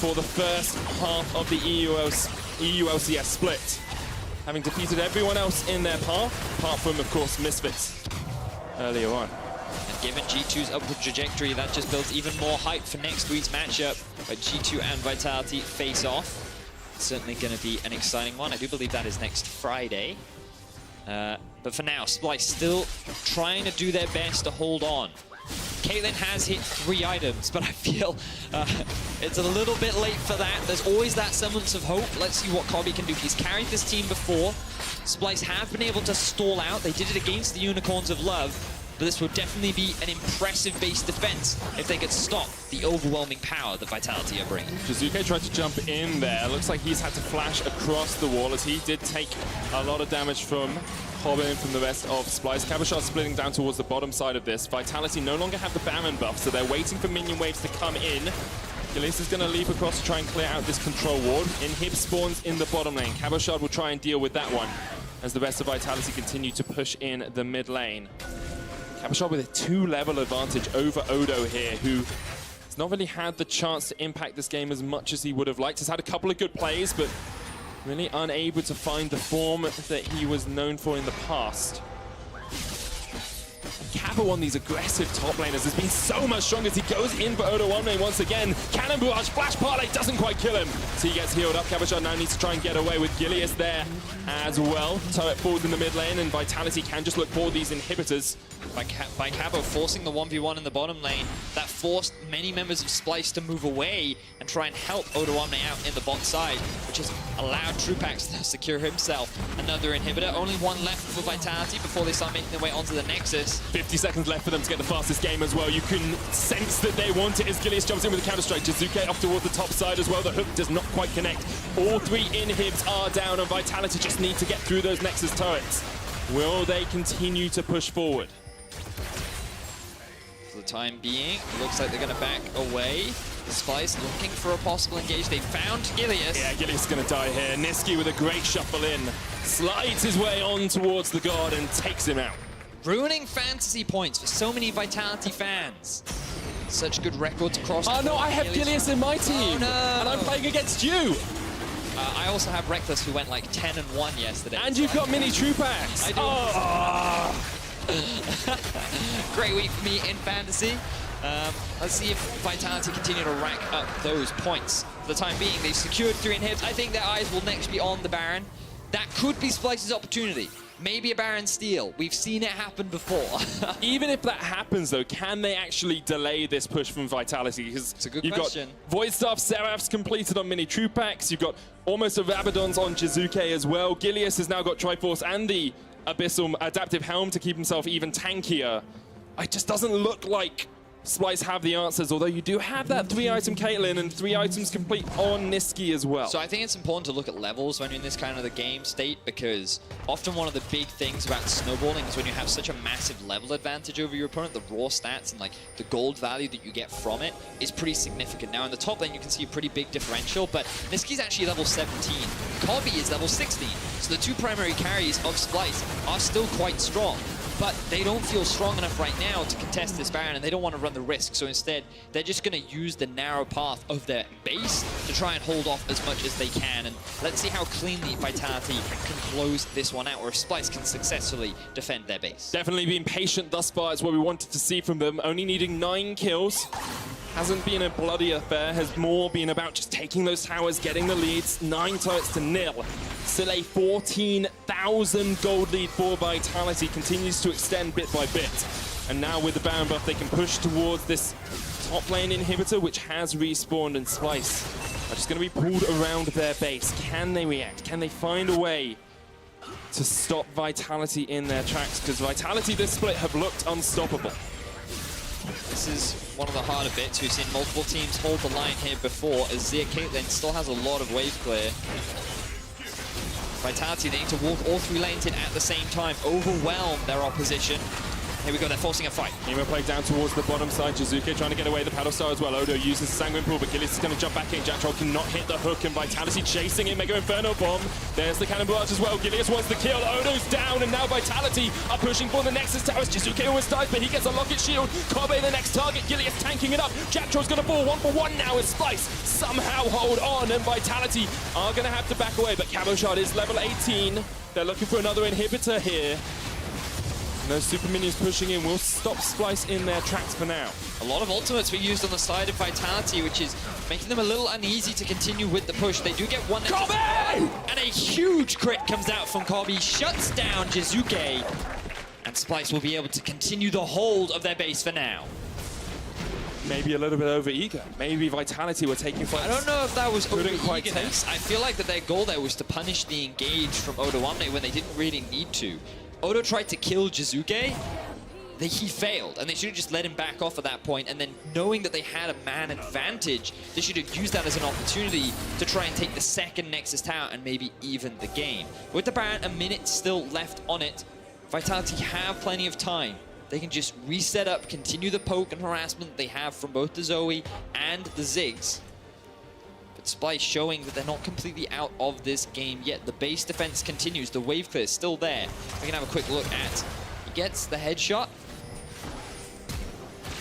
for the first half of the EU LCS split, having defeated everyone else in their path, apart from, of course, Misfits earlier on. And given G2's upward trajectory, that just builds even more hype for next week's matchup, where G2 and Vitality face off. It's certainly going to be an exciting one. I do believe that is next Friday. But for now, Splyce still trying to do their best to hold on. Caitlyn has hit 3 items, but I feel it's a little bit late for that. There's always that semblance of hope. Let's see what Kobbe can do. He's carried this team before. Splyce have been able to stall out. They did it against the Unicorns of Love, but this would definitely be an impressive base defense if they could stop the overwhelming power that Vitality are bringing. Jiizuke tried to jump in there. Looks like he's had to flash across the wall, as he did take a lot of damage from Kobbe and from the rest of Splyce. Cabochard splitting down towards the bottom side of this. Vitality no longer have the Baron buff, so they're waiting for minion waves to come in. Gilius is going to leap across to try and clear out this control ward. Inhib spawns in the bottom lane. Cabochard will try and deal with that one as the rest of Vitality continue to push in the mid lane. Cabochard with a 2-level advantage over Odo here, who has not really had the chance to impact this game as much as he would have liked. He's had a couple of good plays, but really unable to find the form that he was known for in the past. Cabo on these aggressive top laners has been so much stronger as he goes in for Odoamne once again. Cannon Barrage, Flash Parlay doesn't quite kill him. So he gets healed up. Cabochard now needs to try and get away with Gilius there as well. Turret falls in the mid lane, and Vitality can just look for these inhibitors. By Cabo forcing the 1v1 in the bottom lane, that forced many members of Splyce to move away and try and help Odoamne out in the bot side, which has allowed Troupax to secure himself another inhibitor. Only one left for Vitality before they start making their way onto the Nexus. 50 seconds left for them to get the fastest game as well. You can sense that they want it as Gilius jumps in with a counter-strike. Jiizuke up towards the top side as well. The hook does not quite connect. All three inhibs are down, and Vitality just need to get through those Nexus turrets. Will they continue to push forward? For the time being, it looks like they're going to back away. Splyce looking for a possible engage. They found Gilius. Yeah, Gilius is going to die here. Nisqy with a great shuffle in. Slides his way on towards the god and takes him out. Ruining fantasy points for so many Vitality fans. Such good records across. Oh no, I have Gilius in my team. Oh, no. And I'm playing against you. I also have Reckless, who went like 10-1 yesterday. And you've got Minitroupax. I do. Oh. Great week for me in fantasy. Let's see if Vitality continue to rack up those points. For the time being, they've secured 3 inhibs. I think their eyes will next be on the Baron. That could be Splyce's opportunity. Maybe a Baron steal. We've seen it happen before. Even if that happens, though, can they actually delay this push from Vitality? Because it's a good you've question. Got Void Staff Seraphs completed on Minitroupax. You've got almost a Rabadon's on Jiizuke as well. Gilius has now got Triforce and the Abyssal Adaptive Helm to keep himself even tankier. It just doesn't look like Splyce have the answers, although you do have that 3-item Caitlyn and 3 items complete on Nisqy as well. So I think it's important to look at levels when you're in this kind of the game state, because often one of the big things about snowballing is when you have such a massive level advantage over your opponent, the raw stats and like the gold value that you get from it is pretty significant. Now in the top lane you can see a pretty big differential, but Nisqy's actually level 17. Kobbe is level 16. So the 2 primary carries of Splyce are still quite strong. But they don't feel strong enough right now to contest this Baron, and they don't want to run the risk. So instead, they're just going to use the narrow path of their base to try and hold off as much as they can. And let's see how cleanly Vitality can close this one out, or if Splyce can successfully defend their base. Definitely being patient thus far is what we wanted to see from them. Only needing 9 kills. Hasn't been a bloody affair, has more been about just taking those towers, getting the leads. 9 turrets to 0. Still a 14,000 gold lead for Vitality, continues to extend bit by bit. And now with the Baron buff, they can push towards this top lane inhibitor, which has respawned, and Splyce are just going to be pulled around their base. Can they react? Can they find a way to stop Vitality in their tracks? Because Vitality this split have looked unstoppable. This is one of the harder bits. We've seen multiple teams hold the line here before, as Caitlyn still has a lot of wave clear. Vitality, they need to walk all 3 lanes in at the same time, overwhelm their opposition. Here we go, they're forcing a fight. Emo play down towards the bottom side. Jiizuke trying to get away the paddle star as well. Odo uses Sanguine Pool, but Gilius is going to jump back in. Jacktroll cannot hit the hook, and Vitality chasing it. Mega Inferno Bomb. There's the Cannon Barrage as well. Gilius wants the kill. Odo's down, and now Vitality are pushing for the Nexus Towers. Jiizuke always dies, but he gets a Locket Shield. Kobbe the next target. Gilius tanking it up. Jacktroll's going to fall 1-for-1 now as Splyce somehow hold on, and Vitality are going to have to back away, but Cabochard is level 18. They're looking for another inhibitor here. And those super minions pushing in will stop Splyce in their tracks for now. A lot of ultimates were used on the side of Vitality, which is making them a little uneasy to continue with the push. They do get one Kobbe! And a huge crit comes out from Kobbe, shuts down Jiizuke. And Splyce will be able to continue the hold of their base for now. Maybe a little bit over eager. Maybe Vitality were taking fights. I don't know if that was over quite eagerness. I feel like that their goal there was to punish the engage from Odoamne when they didn't really need to. Odo tried to kill Jiizuke, he failed, and they should have just let him back off at that point, and then knowing that they had a man advantage, they should have used that as an opportunity to try and take the second Nexus Tower and maybe even the game. With the Baron, a minute still left on it, Vitality have plenty of time. They can just reset up, continue the poke and harassment they have from both the Zoe and the Ziggs. But Splyce showing that they're not completely out of this game yet. The base defense continues. The wave clear is still there. We can have a quick look at. He gets the headshot.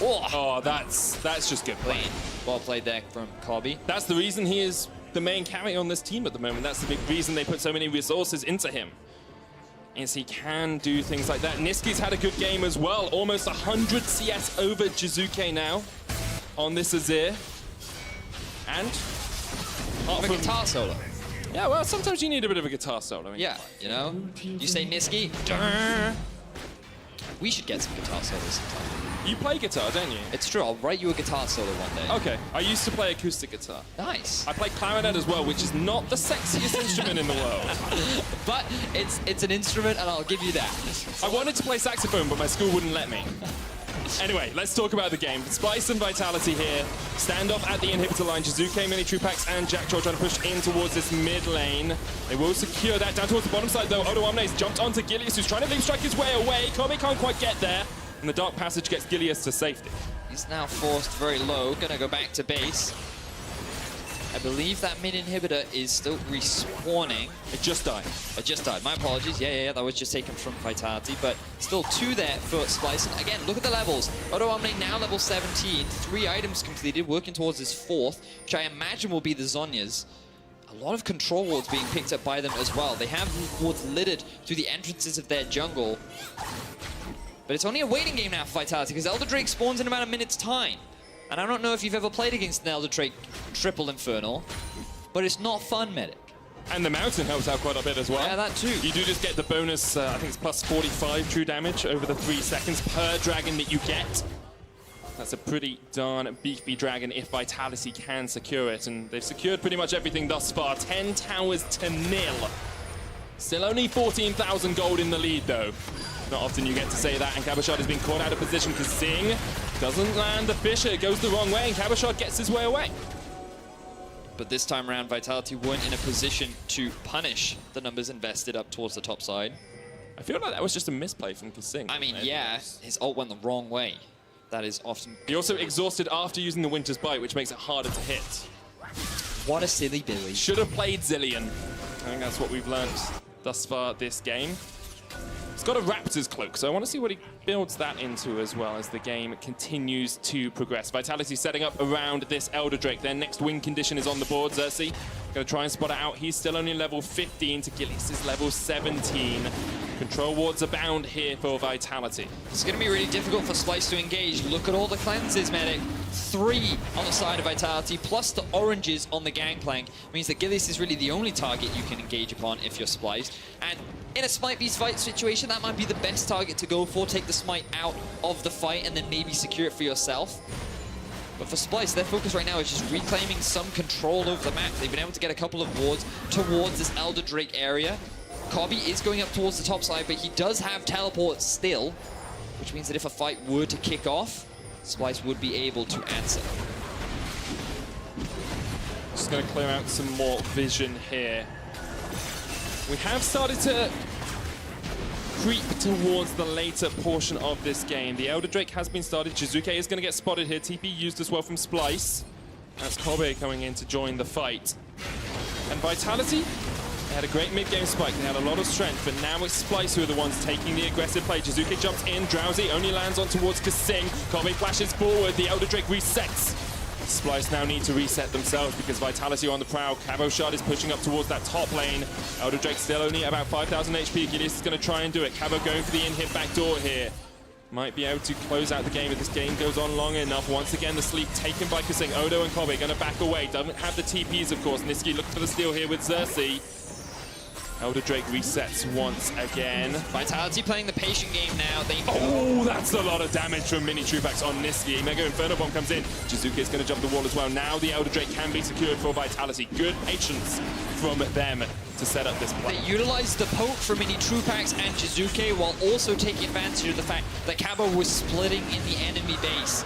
Oh, that's just good play. Well played there from Kobbe. That's the reason he is the main carry on this team at the moment. That's the big reason they put so many resources into him. is he can do things like that. Nisqy's had a good game as well. Almost 100 CS over Jiizuke now on this Xerxe. And A guitar solo. yeah, well, sometimes you need a bit of a guitar solo. I mean, Yeah, you know? You say Nisqy, durr. We should get some guitar solos sometime. you play guitar, don't you? It's true, I'll write you a guitar solo one day. Okay, I used to play acoustic guitar. Nice. I play clarinet as well, which is not the sexiest instrument in the world. But it's an instrument, and I'll give you that. I wanted to play saxophone, but my school wouldn't let me. Anyway, let's talk about the game. Splyce and Vitality here. Standoff at the inhibitor line. Jiizuke, Minitroupax, and Jacktroll trying to push in towards this mid lane. They will secure that. Down towards the bottom side, though. Odoamne has jumped onto Gilius, who's trying to leap strike his way away. Kobbe can't quite get there. And the Dark Passage gets Gilius to safety. He's now forced very low, gonna go back to base. I believe that mid inhibitor is still respawning. It just died. It just died. My apologies. Yeah, that was just taken from Vitality, but still 2 there for Splyce. And again, look at the levels. Odoamne now level 17, 3 items completed, working towards his 4th, which I imagine will be the Zhonya's. A lot of control wards being picked up by them as well. They have wards littered through the entrances of their jungle. But it's only a waiting game now for Vitality, because Elder Drake spawns in about a minute's time. And I don't know if you've ever played against an Elder Drake triple Infernal, but it's not fun, Medic. And the Mountain helps out quite a bit as well. Yeah, that too. You do just get the bonus, I think it's plus 45 true damage over the 3 seconds per dragon that you get. That's a pretty darn beefy dragon if Vitality can secure it. And they've secured pretty much everything thus far. 10 towers to 0. Still only 14,000 gold in the lead, though. Not often you get to say that, and Cabochard has been caught out of position. Kasing doesn't land the Fisher, it goes the wrong way, and Cabochard gets his way away. But this time around, Vitality weren't in a position to punish the numbers invested up towards the top side. I feel like that was just a misplay from Kasing. I mean, yeah, his ult went the wrong way. That is often... He also exhausted after using the Winter's Bite, which makes it harder to hit. What a silly Billy. Should have played Zillion. I think that's what we've learned thus far this game. He's got a Raptor's Cloak, so I want to see what he builds that into as well as the game continues to progress. Vitality setting up around this Elder Drake. Their next win condition is on the board. Xerxe going to try and spot it out. He's still only level 15 to Gilius' level 17. Control wards abound here for Vitality. It's going to be really difficult for Splyce to engage. Look at all the cleanses, Medic. 3 on the side of Vitality, plus the oranges on the Gangplank. Means that Gilius is really the only target you can engage upon if you're Splyce. And in a Smite vs Fight situation, that might be the best target to go for. Take the Smite out of the fight and then maybe secure it for yourself. But for Splyce, their focus right now is just reclaiming some control over the map. They've been able to get a couple of wards towards this Elder Drake area. Kobbe is going up towards the top side, but he does have teleports still, which means that if a fight were to kick off, Splyce would be able to answer. Just going to clear out some more vision here. We have started to creep towards the later portion of this game. The Elder Drake has been started. Jiizuke is going to get spotted here. TP used as well from Splyce. That's Kobbe coming in to join the fight. And Vitality, they had a great mid-game spike. They had a lot of strength, but now it's Splyce who are the ones taking the aggressive play. Jiizuke jumps in. Drowsy only lands on towards Kasing. Kobbe flashes forward. The Elder Drake resets. Splyce now need to reset themselves because Vitality are on the prowl. Cabochard is pushing up towards that top lane. Elder Drake still only about 5,000 HP. Gilius is going to try and do it. Cabo going for the in-hit back door here. Might be able to close out the game if this game goes on long enough. Once again, the sleep taken by Kasing. Odo and Kobbe going to back away. Doesn't have the TPs, of course. Nisqy looking for the steal here with Xerxe. Elder Drake resets once again. Vitality playing the patient game now. They Oh, that's a lot of damage from Minitroupax on Nisqy. Mega Inferno Bomb comes in. Jiizuke is going to jump the wall as well. Now the Elder Drake can be secured for Vitality. Good patience from them to set up this play. They utilized the poke from Minitroupax and Jiizuke while also taking advantage of the fact that Cabo was splitting in the enemy base.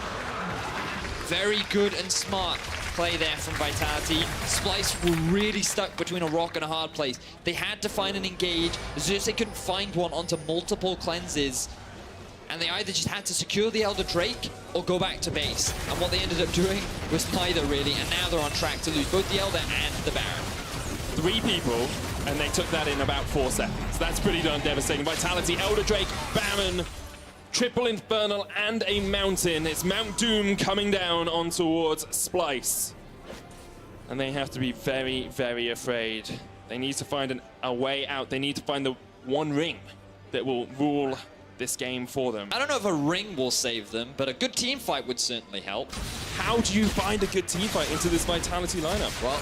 Very good and smart play there from Vitality. Splyce were really stuck between a rock and a hard place. They had to find an engage. Xerxe couldn't find one onto multiple cleanses. And they either just had to secure the Elder Drake or go back to base. And what they ended up doing was neither really. And now they're on track to lose both the Elder and the Baron. 3 people, and they took that in about 4 seconds. That's pretty darn devastating. Vitality, Elder Drake, Baron, Triple Infernal, and a Mountain. It's Mount Doom coming down on towards Splyce. And they have to be very, very afraid. They need to find a way out. They need to find the one ring that will rule this game for them. I don't know if a ring will save them, but a good team fight would certainly help. How do you find a good team fight into this Vitality lineup? Well,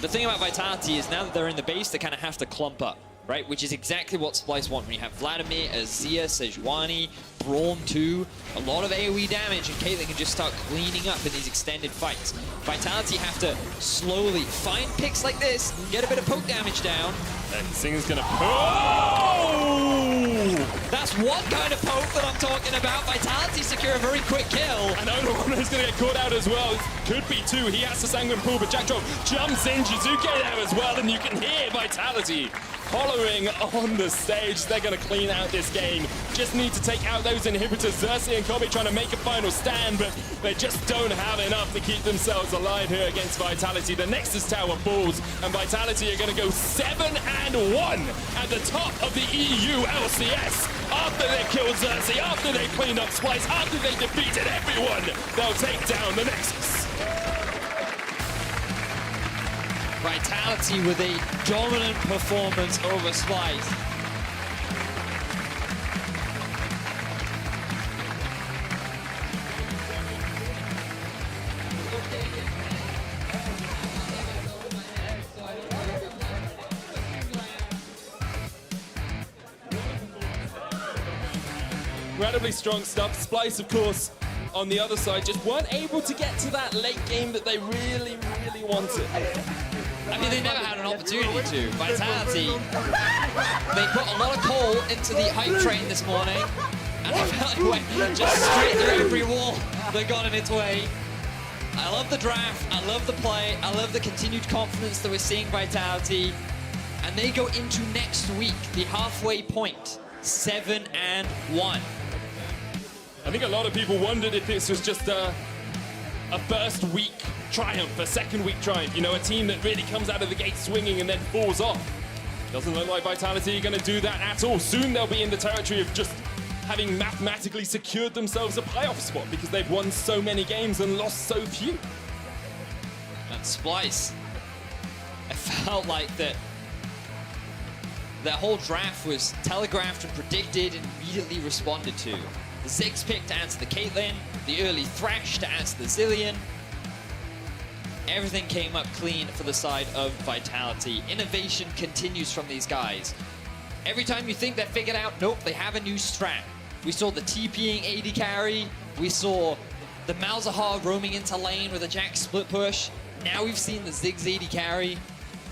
the thing about Vitality is now that they're in the base, they kind of have to clump up, right? Which is exactly what Splyce want. When you have Vladimir, Azia, Sejuani, Braum too, a lot of AoE damage, and Caitlyn can just start cleaning up in these extended fights. Vitality have to slowly find picks like this, get a bit of poke damage down. Sing's gonna oh! That's one kind of poke that I'm talking about. Vitality secure a very quick kill. And Odoamne is gonna get caught out as well. Could be two. He has to sanguine pull, but Jacktroll jumps in. Jiizuke there as well, and you can hear Vitality hollering on the stage. They're gonna clean out this game. Just need to take out those inhibitors. Xerxe and Kobbe trying to make a final stand, but they just don't have enough to keep themselves alive here against Vitality. The Nexus Tower falls, and Vitality are gonna go 7-1 at the top of the EU LCS. After they killed Xerxe, after they cleaned up Splyce, after they defeated everyone, they'll take down the Nexus. Vitality with a dominant performance over Splyce. Incredibly strong stuff. Splyce, of course, on the other side, just weren't able to get to that late game that they really, really wanted. I mean, they never had an opportunity to. Vitality, they put a lot of coal into the hype train this morning, and I felt like it went just straight through every wall that got in its way. I love the draft, I love the play, I love the continued confidence that we're seeing Vitality, and they go into next week, the halfway point, 7-1. I think a lot of people wondered if this was just a first week triumph, a second week triumph. You know, a team that really comes out of the gate swinging and then falls off. Doesn't look like Vitality are going to do that at all. Soon they'll be in the territory of just having mathematically secured themselves a playoff spot because they've won so many games and lost so few. And Splyce, it felt like that whole draft was telegraphed and predicted and immediately responded to. The Ziggs pick to answer the Caitlyn, the early Thresh to answer the Zilean. Everything came up clean for the side of Vitality. Innovation continues from these guys. Every time you think they're figured out, nope, they have a new strat. We saw the TPing AD carry. We saw the Malzahar roaming into lane with a Jack split push. Now we've seen the Ziggs AD carry.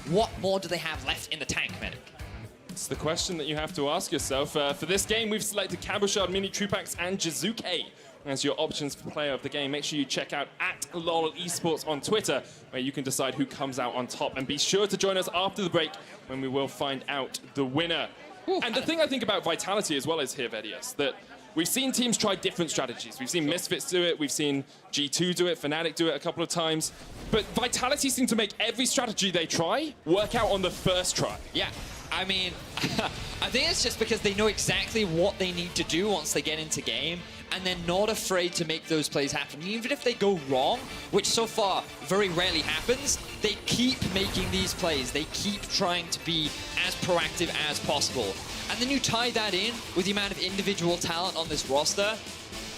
What more do they have left in the tank medic? It's the question that you have to ask yourself. For this game, we've selected Cabochard, Minitroupax, and Jiizuke as your options for player of the game. Make sure you check out @LOL eSports on Twitter, where you can decide who comes out on top. And be sure to join us after the break, when we will find out the winner. Ooh. And the thing I think about Vitality as well is here, Vedius, that we've seen teams try different strategies. We've seen Misfits do it, we've seen G2 do it, Fnatic do it a couple of times. But Vitality seem to make every strategy they try work out on the first try. Yeah. I mean, I think it's just because they know exactly what they need to do once they get into game, and they're not afraid to make those plays happen. Even if they go wrong, which so far very rarely happens, they keep making these plays. They keep trying to be as proactive as possible. And then you tie that in with the amount of individual talent on this roster,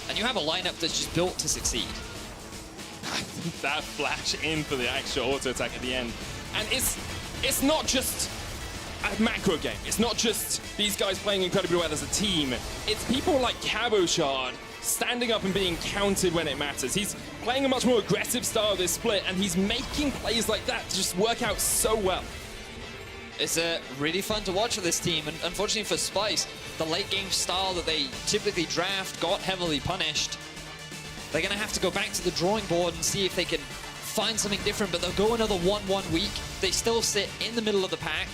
and you have a lineup that's just built to succeed. That flash in for the actual auto attack at the end. And it's not just a macro game. It's not just these guys playing incredibly well as a team. It's people like Cabochard standing up and being counted when it matters. He's playing a much more aggressive style of this split, and he's making plays like that to just work out so well. It's really fun to watch for this team, and unfortunately for Splyce, the late game style that they typically draft got heavily punished. They're going to have to go back to the drawing board and see if they can find something different, but they'll go another 1-1 week. They still sit in the middle of the pack.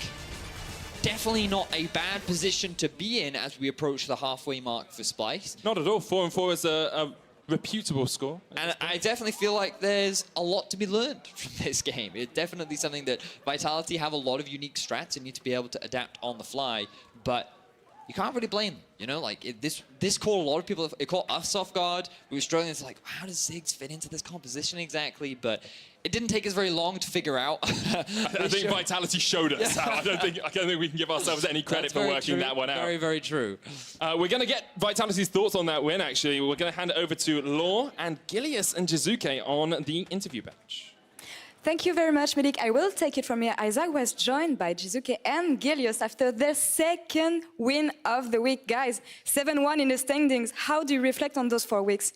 Definitely not a bad position to be in as we approach the halfway mark for Splyce. Not at all. 4-4 is a reputable score. And I definitely feel like there's a lot to be learned from this game. It's definitely something that Vitality have a lot of unique strats and need to be able to adapt on the fly. But you can't really blame them. You know, like this caught a lot of people. It caught us off guard. We were struggling. It's like, how does Ziggs fit into this composition exactly? But it didn't take us very long to figure out. I think Vitality showed us how. I don't think we can give ourselves any credit for working that one out. Very, very true. We're going to get Vitality's thoughts on that win, actually. We're going to hand it over to Law and Gilius and Jiizuke on the interview bench. Thank you very much, Melik. I will take it from here. Isaac was joined by Jiizuke and Gilius after their second win of the week. Guys, 7-1 in the standings. How do you reflect on those 4 weeks?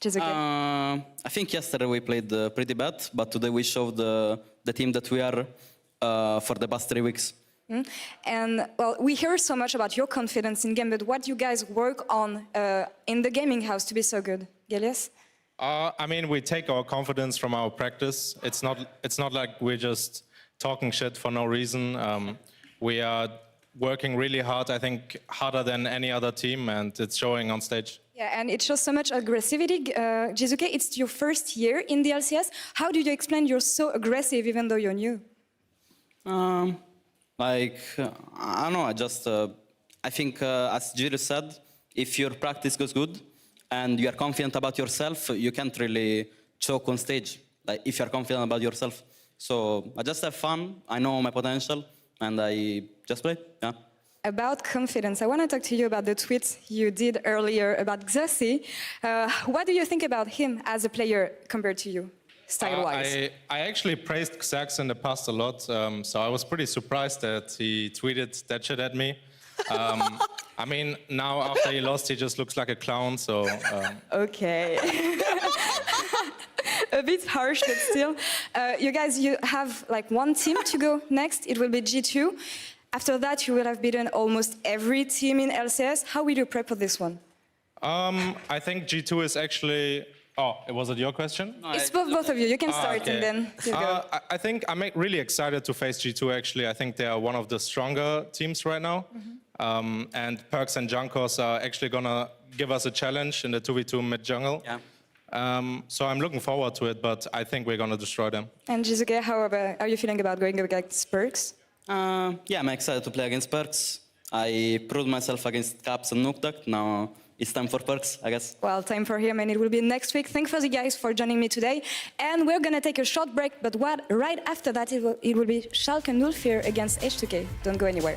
Jiizuke. I think yesterday we played pretty bad, but today we showed the team that we are for the past 3 weeks. And, well, we hear so much about your confidence in game, but what do you guys work on in the gaming house to be so good? Gilius? I mean, we take our confidence from our practice. It's not like we're just talking shit for no reason. We are working really hard, I think, harder than any other team, and it's showing on stage. Yeah, and it shows so much aggressivity. Jiizuke, it's your first year in the LCS. How do you explain you're so aggressive even though you're new? I don't know, I think, as Gilius said, if your practice goes good, and you are confident about yourself, you can't really choke on stage, like if you're confident about yourself. So I just have fun, I know my potential, and I just play, yeah. About confidence, I want to talk to you about the tweet you did earlier about Xerxe. What do you think about him as a player compared to you, style-wise? I actually praised Xerxe in the past a lot, so I was pretty surprised that he tweeted that shit at me. I mean, now after he lost, he just looks like a clown, so... Okay. A bit harsh, but still. You guys, you have like one team to go next. It will be G2. After that, you will have beaten almost every team in LCS. How will you prep for this one? I think G2 is actually... Oh, was it your question? No, it's both of you. You can start okay. and then you go. I think I'm really excited to face G2, actually. I think they are one of the stronger teams right now. And Perks and Junkos are actually going to give us a challenge in the 2v2 mid-jungle. Yeah. So I'm looking forward to it, but I think we're going to destroy them. And Jiizuke, how are you feeling about going against Perks? Yeah, I'm excited to play against Perks. I proved myself against Caps and Nuktak. Now it's time for Perks, I guess. Well, time for him, and it will be next week. Thanks for the guys for joining me today. And we're going to take a short break, but right after that, it will be Schalke 04 against H2K. Don't go anywhere.